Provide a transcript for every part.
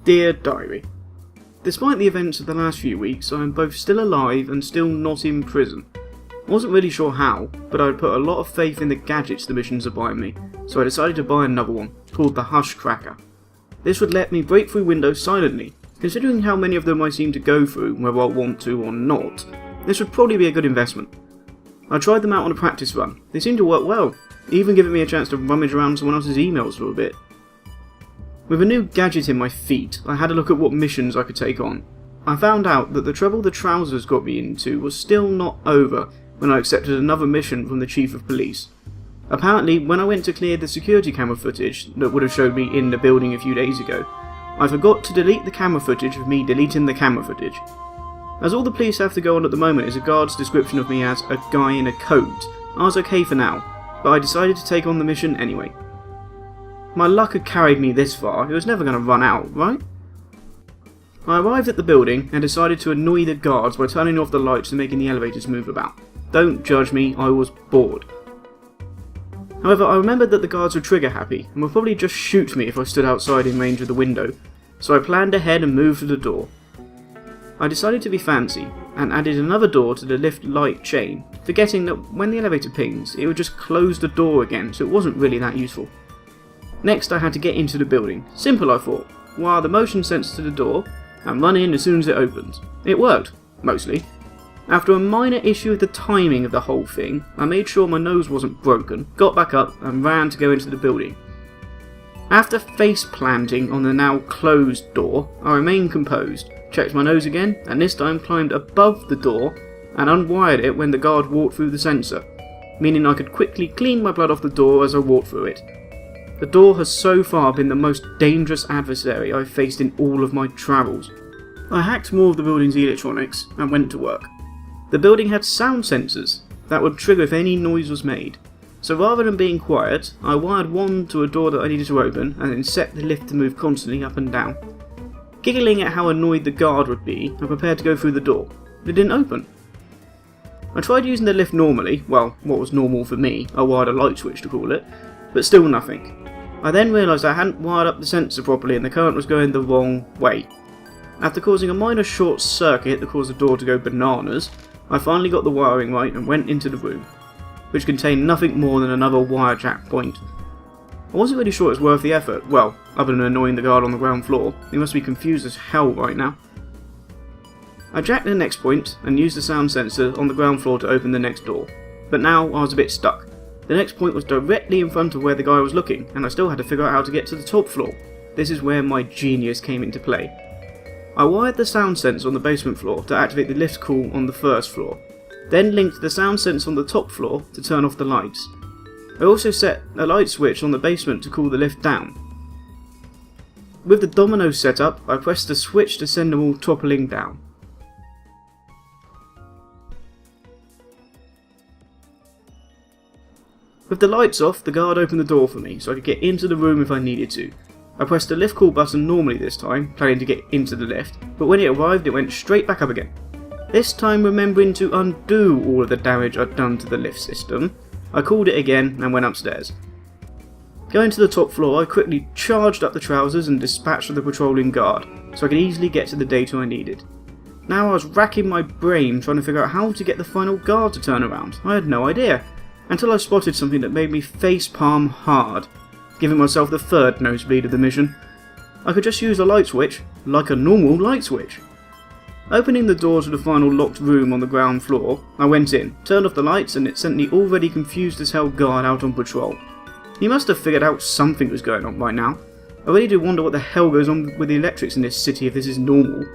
Dear Diary, despite the events of the last few weeks, I am both still alive and still not in prison. I wasn't really sure how, but I had put a lot of faith in the gadgets the missions are buying me, so I decided to buy another one, called the Hush Cracker. This would let me break through windows silently. Considering how many of them I seem to go through, whether I want to or not, this would probably be a good investment. I tried them out on a practice run. They seemed to work well, even giving me a chance to rummage around someone else's emails for a bit. With a new gadget in my feet, I had a look at what missions I could take on. I found out that the trouble the trousers got me into was still not over when I accepted another mission from the Chief of Police. Apparently, when I went to clear the security camera footage that would have showed me in the building a few days ago, I forgot to delete the camera footage of me deleting the camera footage. As all the police have to go on at the moment is a guard's description of me as a guy in a coat, I was okay for now, but I decided to take on the mission anyway. My luck had carried me this far, it was never going to run out, right? I arrived at the building and decided to annoy the guards by turning off the lights and making the elevators move about. Don't judge me, I was bored. However, I remembered that the guards were trigger happy and would probably just shoot me if I stood outside in range of the window, so I planned ahead and moved to the door. I decided to be fancy and added another door to the lift light chain, forgetting that when the elevator pings, it would just close the door again, so it wasn't really that useful. Next I had to get into the building. Simple, I thought. Wire the motion sensor to the door and run in as soon as it opens. It worked, mostly. After a minor issue with the timing of the whole thing, I made sure my nose wasn't broken, got back up and ran to go into the building. After face planting on the now closed door, I remained composed, checked my nose again, and this time climbed above the door and unwired it when the guard walked through the sensor, meaning I could quickly clean my blood off the door as I walked through it. The door has so far been the most dangerous adversary I've faced in all of my travels. I hacked more of the building's electronics and went to work. The building had sound sensors that would trigger if any noise was made, so rather than being quiet, I wired one to a door that I needed to open and then set the lift to move constantly up and down. Giggling at how annoyed the guard would be, I prepared to go through the door. It didn't open. I tried using the lift normally, well, what was normal for me, I wired a light switch to call it, but still nothing. I then realised I hadn't wired up the sensor properly and the current was going the wrong way. After causing a minor short circuit that caused the door to go bananas, I finally got the wiring right and went into the room, which contained nothing more than another wire jack point. I wasn't really sure it was worth the effort, well, other than annoying the guard on the ground floor. He must be confused as hell right now. I jacked the next point and used the sound sensor on the ground floor to open the next door, but now I was a bit stuck. The next point was directly in front of where the guy was looking, and I still had to figure out how to get to the top floor. This is where my genius came into play. I wired the sound sensor on the basement floor to activate the lift call on the first floor, then linked the sound sensor on the top floor to turn off the lights. I also set a light switch on the basement to cool the lift down. With the dominoes set up, I pressed the switch to send them all toppling down. With the lights off, the guard opened the door for me so I could get into the room if I needed to. I pressed the lift call button normally this time, planning to get into the lift, but when it arrived it went straight back up again. This time remembering to undo all of the damage I'd done to the lift system, I called it again and went upstairs. Going to the top floor, I quickly charged up the trousers and dispatched the patrolling guard, so I could easily get to the data I needed. Now I was racking my brain trying to figure out how to get the final guard to turn around. I had no idea. Until I spotted something that made me facepalm hard, giving myself the third nosebleed of the mission. I could just use a light switch, like a normal light switch. Opening the door to the final locked room on the ground floor, I went in, turned off the lights, and it sent the already confused as hell guard out on patrol. He must have figured out something was going on by now. I really do wonder what the hell goes on with the electrics in this city if this is normal.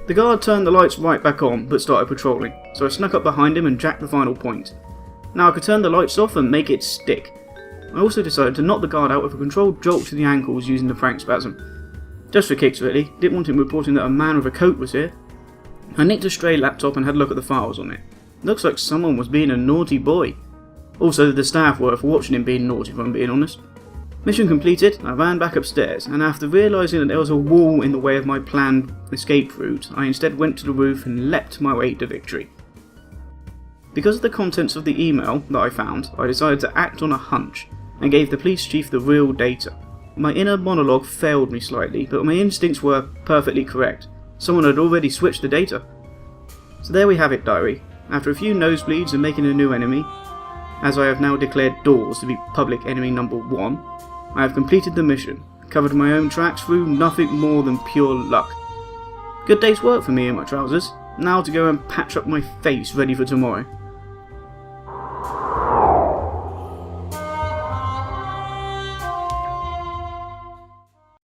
The guard turned the lights right back on, but started patrolling, so I snuck up behind him and jacked the final point. Now I could turn the lights off and make it stick. I also decided to knock the guard out with a controlled jolt to the ankles using the Frank spasm. Just for kicks really, didn't want him reporting that a man with a coat was here. I nicked a stray laptop and had a look at the files on it. Looks like someone was being a naughty boy. Also the staff were for watching him being naughty if I'm being honest. Mission completed, I ran back upstairs and after realising that there was a wall in the way of my planned escape route, I instead went to the roof and leapt my way to victory. Because of the contents of the email that I found, I decided to act on a hunch and gave the police chief the real data. My inner monologue failed me slightly, but my instincts were perfectly correct. Someone had already switched the data. So there we have it, Diary. After a few nosebleeds and making a new enemy, as I have now declared Doors to be public enemy number 1, I have completed the mission, covered my own tracks through nothing more than pure luck. Good day's work for me in my trousers. Now to go and patch up my face ready for tomorrow.